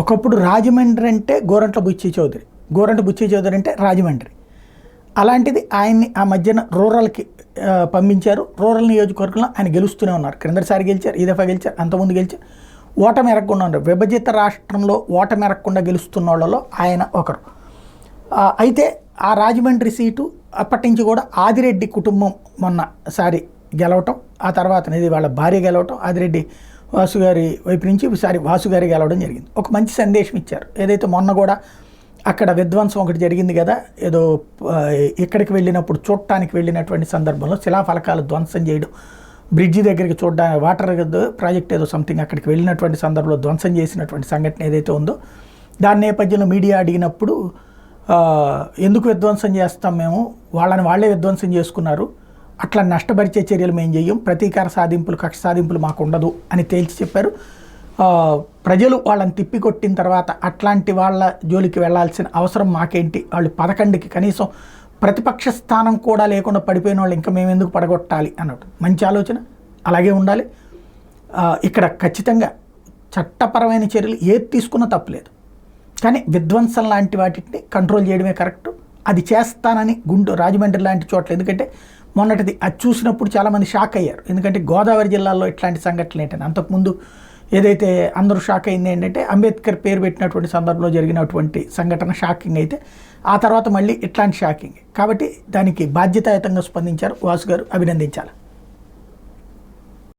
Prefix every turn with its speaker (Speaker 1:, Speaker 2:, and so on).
Speaker 1: ఒకప్పుడు రాజమండ్రి అంటే గోరంట్ల బుచ్చి చౌదరి, గోరంట్ల బుచ్చి చౌదరి అంటే రాజమండ్రి. అలాంటిది ఆయన్ని ఆ మధ్యన రూరల్కి పంపించారు. రూరల్ నియోజకవర్గంలో ఆయన గెలుస్తూనే ఉన్నారు. క్రిందటిసారి గెలిచారు, ఈ దఫా గెలిచారు, అంతకుముందు గెలిచారు. ఓటమి ఎరగకుండా ఉన్నారు. విభజిత రాష్ట్రంలో ఓటమి ఎరగకుండా గెలుస్తున్న వాళ్ళలో ఆయన ఒకరు. అయితే ఆ రాజమండ్రి సీటు అప్పటి నుంచి కూడా ఆదిరెడ్డి కుటుంబం మొన్నసారి గెలవటం, ఆ తర్వాత ఇది వాళ్ళ భార్య గెలవటం, ఆదిరెడ్డి వాసు గారి వైపు నుంచి ఈసారి వాసు గారి గెలవడం జరిగింది. ఒక మంచి సందేశం ఇచ్చారు. ఏదైతే మొన్న కూడా అక్కడ విధ్వంసం ఒకటి జరిగింది కదా, ఏదో ఇక్కడికి వెళ్ళినప్పుడు చూడటానికి వెళ్ళినటువంటి సందర్భంలో శిలాఫలకాలు ధ్వంసం చేయడం, బ్రిడ్జి దగ్గరికి చూడడానికి వాటర్ ప్రాజెక్ట్ ఏదో సంథింగ్ అక్కడికి వెళ్ళినటువంటి సందర్భంలో ధ్వంసం చేసినటువంటి సంఘటన ఏదైతే ఉందో, దాని నేపథ్యంలో మీడియా అడిగినప్పుడు ఎందుకు విధ్వంసం చేస్తాం, మేము వాళ్ళే విధ్వంసం చేసుకున్నారు, అట్లా నష్టపరిచే చర్యలు మేము చెయ్యం, ప్రతీకార సాధింపులు కక్ష సాధింపులు మాకు ఉండదు అని తేల్చి చెప్పారు. ప్రజలు వాళ్ళని తిప్పికొట్టిన తర్వాత అట్లాంటి వాళ్ళ జోలికి వెళ్లాల్సిన అవసరం మాకేంటి, వాళ్ళు 11కి కనీసం ప్రతిపక్ష స్థానం కూడా లేకుండా పడిపోయిన వాళ్ళు ఇంకా మేము ఎందుకు పడగొట్టాలి అన్నట్టు మంచి ఆలోచన. అలాగే ఉండాలి. ఇక్కడ ఖచ్చితంగా చట్టపరమైన చర్యలు ఏది తీసుకున్నా తప్పులేదు, కానీ విధ్వంసం లాంటి వాటిని కంట్రోల్ చేయడమే కరెక్ట్. అది చేస్తానని రాజమండ్రి లాంటి చోట్ల, ఎందుకంటే మొన్నటిది అది చూసినప్పుడు చాలామంది షాక్ అయ్యారు. ఎందుకంటే గోదావరి జిల్లాలో ఇట్లాంటి సంఘటనలు ఏంటని అంతకుముందు ఏదైతే అందరూ షాక్ అయింది ఏంటంటే అంబేద్కర్ పేరు పెట్టినటువంటి సందర్భంలో జరిగినటువంటి సంఘటన షాకింగ్ అయితే, ఆ తర్వాత మళ్ళీ ఇట్లాంటి షాకింగ్. కాబట్టి దానికి బాధ్యతాయుతంగా స్పందించారు వాసు గారు, అభినందించాలి.